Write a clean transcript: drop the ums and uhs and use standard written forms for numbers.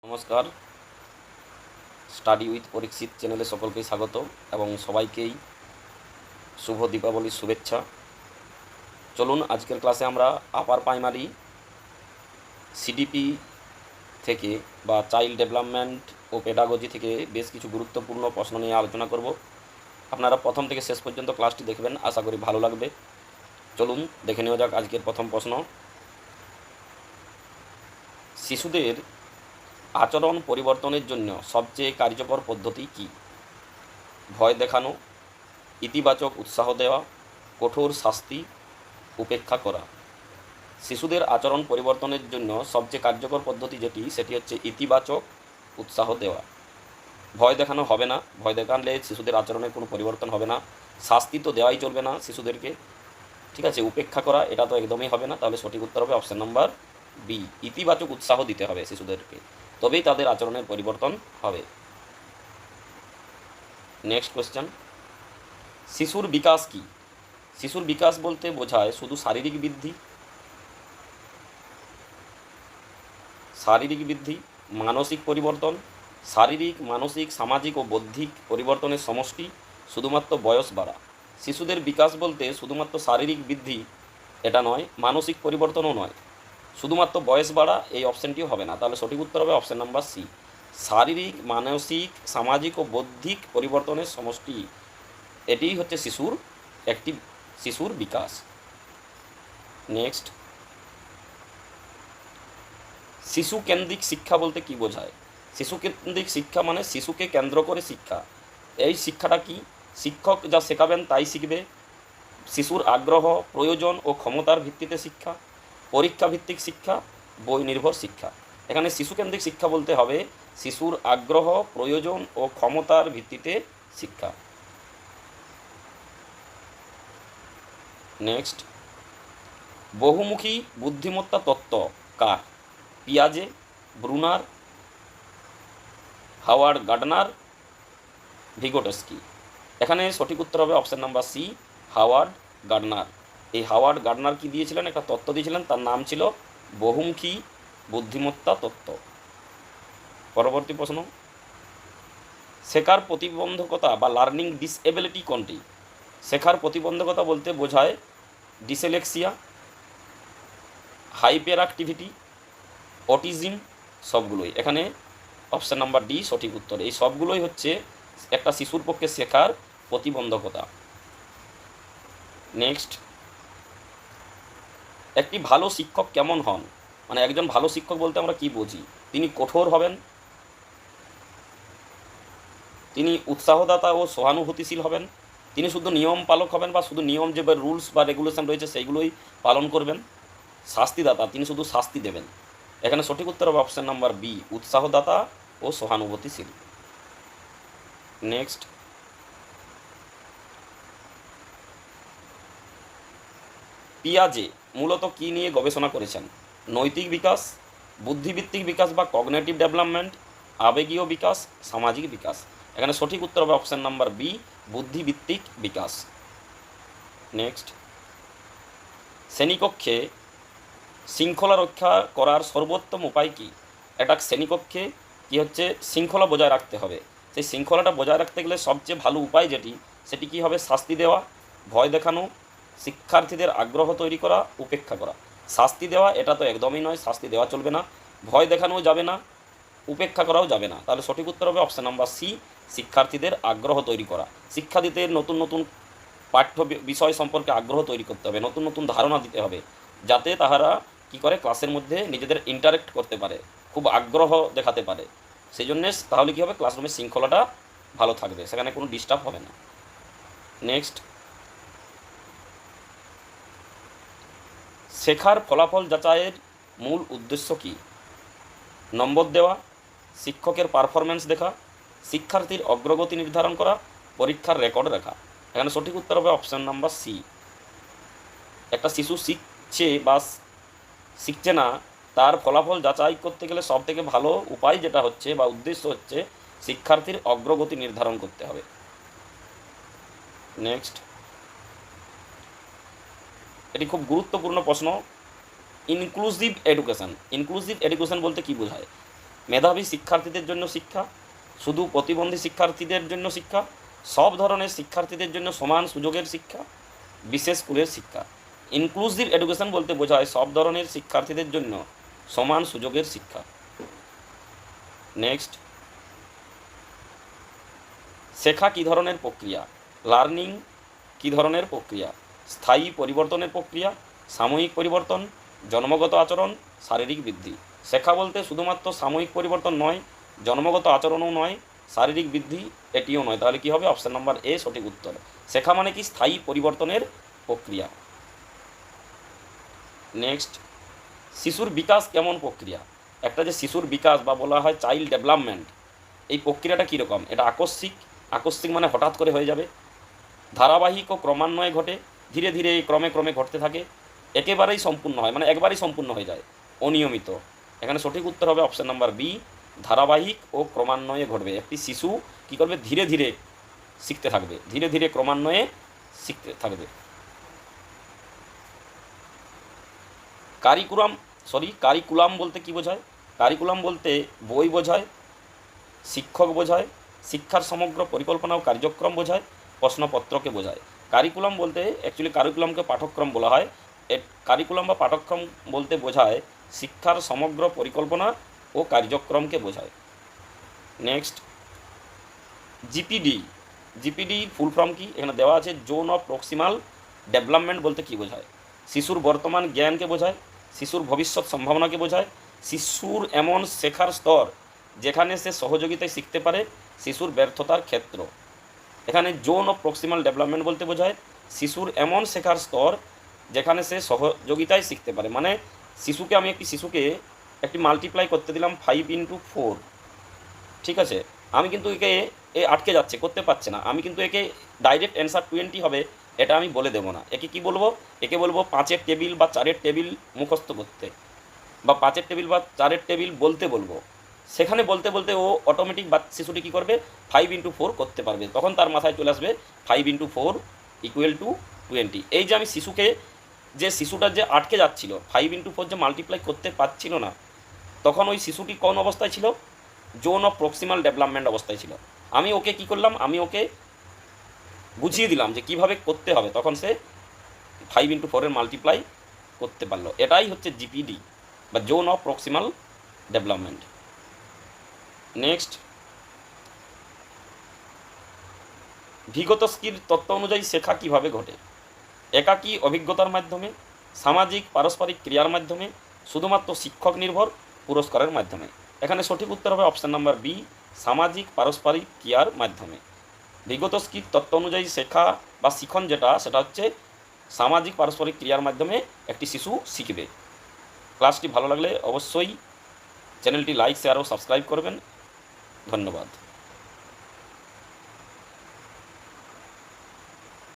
নমস্কার, study with পরীক্ষিত চ্যানেলে সকলকেই স্বাগত এবং সবাইকেই শুভ দীপাবলির শুভেচ্ছা। চলুন আজকের ক্লাসে আমরা আপার প্রাইমারি সিডিপি থেকে বা চাইল্ড ডেভেলপমেন্ট ও পেডাগজি থেকে বেশ কিছু গুরুত্বপূর্ণ প্রশ্ন নিয়ে আলোচনা করব। আপনারা প্রথম থেকে শেষ পর্যন্ত ক্লাসটি দেখবেন, আশা করি ভালো লাগবে। চলুন দেখে নেওয়া যাক আজকের প্রথম প্রশ্ন। শিশুদের আচরণ পরিবর্তনের জন্য সবচেয়ে কার্যকর পদ্ধতি কী? ভয় দেখানো, ইতিবাচক উৎসাহ দেওয়া, কঠোর শাস্তি, উপেক্ষা করা। শিশুদের আচরণ পরিবর্তনের জন্য সবচেয়ে কার্যকর পদ্ধতি যেটি, সেটি হচ্ছে ইতিবাচক উৎসাহ দেওয়া। ভয় দেখানো হবে না, ভয় দেখালে শিশুদের আচরণের কোনো পরিবর্তন হবে না। শাস্তি তো দেওয়াই চলবে না শিশুদেরকে, ঠিক আছে। উপেক্ষা করা এটা তো একদমই হবে না, তাহলে সঠিক উত্তর হবে অপশান নাম্বার বি, ইতিবাচক উৎসাহ দিতে হবে শিশুদেরকে, তবেই তাদের আচরণের পরিবর্তন হবে। নেক্সট কোয়েশ্চেন, শিশুর বিকাশ কি? শিশুর বিকাশ বলতে বোঝায় শুধু শারীরিক বৃদ্ধি, মানসিক পরিবর্তন, শারীরিক, মানসিক, সামাজিক ও বৌদ্ধিক পরিবর্তনের সমষ্টি, শুধুমাত্র বয়স বাড়া। শিশুদের বিকাশ বলতে শুধুমাত্র শারীরিক বৃদ্ধি এটা নয়, মানসিক পরিবর্তনও নয়, শুধুমাত্র বয়স বাড়া এই অপশানটিও হবে না, তাহলে সঠিক উত্তর হবে অপশান নাম্বার সি, শারীরিক, মানসিক, সামাজিক ও বৌদ্ধিক পরিবর্তনের সমষ্টি। এটিই হচ্ছে শিশুর বিকাশ। নেক্সট, শিশু কেন্দ্রিক শিক্ষা বলতে কি বোঝায়? শিশু কেন্দ্রিক শিক্ষা মানে শিশুকে কেন্দ্র করে শিক্ষা। এই শিক্ষাটা কি? শিক্ষক যা শেখাবেন তাই শিখবে, শিশুর আগ্রহ, প্রয়োজন ও ক্ষমতার ভিত্তিতে শিক্ষা, পরীক্ষা ভিত্তিক শিক্ষা, বই নির্ভর শিক্ষা। এখানে শিশু কেন্দ্রিক শিক্ষা বলতে হবে শিশুর আগ্রহ, প্রয়োজন ও ক্ষমতার ভিত্তিতে শিক্ষা। নেক্সট, বহুমুখী বুদ্ধিমত্তা তত্ত্ব কার? পিয়াজে, ব্রুনার, হাওয়ার্ড গার্ডনার, ভিগোটস্কি। এখানে সঠিক উত্তর হবে option number C, Howard Gardner. এই হাওয়ার্ড গার্ডনার কি দিয়েছিলেন? একটা তত্ত্ব দিয়েছিলেন, তার নাম ছিল বহুমুখী বুদ্ধিমত্তা তত্ত্ব। পরবর্তী প্রশ্ন, শেখার প্রতিবন্ধকতা বা লার্নিং ডিসএবিলিটি কোনটি? শেখার প্রতিবন্ধকতা বলতে বোঝায় ডিসলেক্সিয়া, হাইপার অ্যাক্টিভিটি, অটিজম, সবগুলোই। এখানে অপশান নাম্বার ডি সঠিক উত্তর। এই সবগুলোই হচ্ছে একটা শিশুর পক্ষে শেখার প্রতিবন্ধকতা। নেক্সট, একটি ভালো শিক্ষক কেমন হন? মানে একজন ভালো শিক্ষক বলতে আমরা কি বুঝি? তিনি কঠোর হবেন, তিনি উৎসাহদাতা ও সহানুভূতিশীল হবেন, তিনি শুধু নিয়ম পালক হবেন বা শুধু নিয়ম যে রুলস বা রেগুলেশন রয়েছে সেইগুলোই পালন করবেন, শাস্তিদাতা, তিনি শুধু শাস্তি দেবেন। এখানে সঠিক উত্তর হবে অপশান নাম্বার বি, উৎসাহদাতা ও সহানুভূতিশীল। নেক্সট, পিয়াজে মূলত কী নিয়ে গবেষণা করেছেন? নৈতিক বিকাশ, বুদ্ধিভিত্তিক বিকাশ বা কগনিটিভ ডেভেলপমেন্ট, আবেগীয় বিকাশ, সামাজিক বিকাশ। এখানে সঠিক উত্তর হবে অপশান নাম্বার বি, বুদ্ধিভিত্তিক বিকাশ। নেক্সট, শ্রেণীকক্ষে শৃঙ্খলা রক্ষা করার সর্বোত্তম উপায় কী? একটা শ্রেণীকক্ষে কী হচ্ছে, শৃঙ্খলা বজায় রাখতে হবে। সেই শৃঙ্খলাটা বজায় রাখতে গেলে সবচেয়ে ভালো উপায় যেটি, সেটি কী হবে? শাস্তি দেওয়া, ভয় দেখানো, শিক্ষার্থীদের আগ্রহ তৈরি করা, উপেক্ষা করা। শাস্তি দেওয়া এটা তো একদমই নয়, শাস্তি দেওয়া চলবে না, ভয় দেখানোও যাবে না, উপেক্ষা করাও যাবে না। তাহলে সঠিক উত্তর হবে অপশান নাম্বার সি, শিক্ষার্থীদের আগ্রহ তৈরি করা। শিক্ষার্থীদের নতুন নতুন পাঠ্য বিষয় সম্পর্কে আগ্রহ তৈরি করতে হবে, নতুন নতুন ধারণা দিতে হবে, যাতে তাহারা কী করে ক্লাসের মধ্যে নিজেদের ইন্টারেক্ট করতে পারে, খুব আগ্রহ দেখাতে পারে। সেই জন্যে তাহলে কী হবে, ক্লাসরুমের শৃঙ্খলাটা ভালো থাকবে, সেখানে কোনো ডিস্টার্ব হবে না। নেক্সট, শেখার ফলাফল যাচাইয়ের মূল উদ্দেশ্য কী? নম্বর দেওয়া, শিক্ষকের পারফরমেন্স দেখা, শিক্ষার্থীর অগ্রগতি নির্ধারণ করা, পরীক্ষার রেকর্ড রাখা। এখানে সঠিক উত্তর হবে অপশান নাম্বার সি। একটা শিশু শিখছে বা শিখছে না, তার ফলাফল যাচাই করতে গেলে সবথেকে ভালো উপায় যেটা হচ্ছে বা উদ্দেশ্য হচ্ছে শিক্ষার্থীর অগ্রগতি নির্ধারণ করতে হবে। নেক্সট, এটি খুব গুরুত্বপূর্ণ প্রশ্ন, ইনক্লুসিভ এডুকেশন বলতে কি বোঝায়? মেধাবী শিক্ষার্থীদের জন্য শিক্ষা, শুধু প্রতিবন্ধী শিক্ষার্থীদের জন্য শিক্ষা, সব ধরনের শিক্ষার্থীদের জন্য সমান সুযোগের শিক্ষা, বিশেষ স্কুলের শিক্ষা। ইনক্লুসিভ এডুকেশন বলতে বোঝায় সব ধরনের শিক্ষার্থীদের জন্য সমান সুযোগের শিক্ষা। নেক্সট, শেখা কী ধরনের প্রক্রিয়া? লার্নিং কী ধরনের প্রক্রিয়া? স্থায়ী পরিবর্তনের প্রক্রিয়া, সাময়িক পরিবর্তন, জন্মগত আচরণ, শারীরিক বৃদ্ধি। শেখা বলতে শুধুমাত্র সাময়িক পরিবর্তন নয়, জন্মগত আচরণও নয়, শারীরিক বৃদ্ধি এটিও নয়। তাহলে কী হবে? অপশান নাম্বার এ সঠিক উত্তর। শেখা মানে কি? স্থায়ী পরিবর্তনের প্রক্রিয়া। নেক্সট, শিশুর বিকাশ কেমন প্রক্রিয়া? একটা যে শিশুর বিকাশ বা বলা হয় চাইল্ড ডেভেলপমেন্ট, এই প্রক্রিয়াটা কীরকম? এটা আকস্মিক, আকস্মিক মানে হঠাৎ করে হয়ে যাবে, ধারাবাহিক ও ক্রমান্বয়ে ঘটে, ধীরে ধীরে ক্রমে ক্রমে ঘটতে থাকে, একেবারেই সম্পূর্ণ হয় মানে একবারেই সম্পূর্ণ হয়ে যায়, অনিয়মিত। এখানে সঠিক উত্তর হবে অপশান নাম্বার বি, ধারাবাহিক ও ক্রমান্বয়ে ঘটবে। একটি শিশু কী করবে? ধীরে ধীরে শিখতে থাকবে, ধীরে ধীরে ক্রমান্বয়ে শিখতে থাকবে। কারিকুলাম বলতে কি বোঝায়? কারিকুলাম বলতে বই বোঝায়, শিক্ষক বোঝায়, শিক্ষার সমগ্র পরিকল্পনা ও কার্যক্রম বোঝায়, প্রশ্নপত্রকে বোঝায়। কারিকুলাম বলতে অ্যাকচুয়ালি কারিকুলামকে পাঠ্যক্রম বলা হয়। কারিকুলাম বা পাঠ্যক্রম বলতে বোঝায় শিক্ষার সমগ্র পরিকল্পনা ও কার্যক্রমকে বোঝায়। নেক্সট, জিপিডি ফুল ফর্ম কি? এখানে দেওয়া আছে জোন অফ প্রক্সিমাল ডেভেলপমেন্ট বলতে কী বোঝায়? শিশুর বর্তমান জ্ঞানকে বোঝায়, শিশুর ভবিষ্যৎ সম্ভাবনাকে বোঝায়, শিশুর এমন শেখার স্তর যেখানে সে সহযোগিতায় শিখতে পারে, শিশুর ব্যর্থতার ক্ষেত্র। এখানে জোন অফ প্রক্সিমাল ডেভেলপমেন্ট বলতে বোঝায় শিশুর এমন শেখার স্তর যেখানে সে সহযোগিতায় শিখতে পারে। মানে শিশুকে একটি মাল্টিপ্লাই করতে দিলাম 5 × 4, ঠিক আছে, আমি কিন্তু এ আটকে যাচ্ছে, করতে পারছে না, আমি কিন্তু একে ডাইরেক্ট অ্যান্সার 20 হবে এটা আমি বলে দেবো না। একে কি বলবো? একে বলবো 5-এর টেবিল বা 4-এর টেবিল মুখস্থ করতে, বা 5-এর টেবিল বা 4-এর টেবিল বলতে বলবো। সেখানে বলতে বলতে ও অটোমেটিক শিশুটি কী করবে? 5 × 4 করতে পারবে। তখন তার মাথায় চলে আসবে 5 × 4 = 20। এই যে আমি শিশুটা যে আটকে যাচ্ছিল, 5 × 4 যে মাল্টিপ্লাই করতে পারছিল না, তখন ওই শিশুটি কোন অবস্থায় ছিল? জোন অফ প্রক্সিমাল ডেভেলপমেন্ট অবস্থায় ছিল। আমি ওকে কী করলাম? আমি ওকে বুঝিয়ে দিলাম যে কীভাবে করতে হবে, তখন সে 5 × 4-এর মাল্টিপ্লাই করতে পারলো। এটাই হচ্ছে জিপিডি বা zone of proximal development. Next, ভিগতস্কির তত্ত্ব অনুযায়ী শেখা কীভাবে ঘটে? একাকী অভিজ্ঞতার মাধ্যমে, সামাজিক পারস্পরিক ক্রিয়ার মাধ্যমে, শুধুমাত্র শিক্ষক নির্ভর পুরস্কারের মাধ্যমে। এখানে সঠিক উত্তর হবে অপশান নাম্বার বি, সামাজিক পারস্পরিক ক্রিয়ার মাধ্যমে। ভিগতস্কির তত্ত্ব অনুযায়ী শেখা বা শিখন সেটা হচ্ছে সামাজিক পারস্পরিক ক্রিয়ার মাধ্যমে একটি শিশু শিখবে। ক্লাসটি ভালো লাগলে অবশ্যই চ্যানেলটি লাইক, শেয়ার ও সাবস্ক্রাইব করবেন। ধন্যবাদ।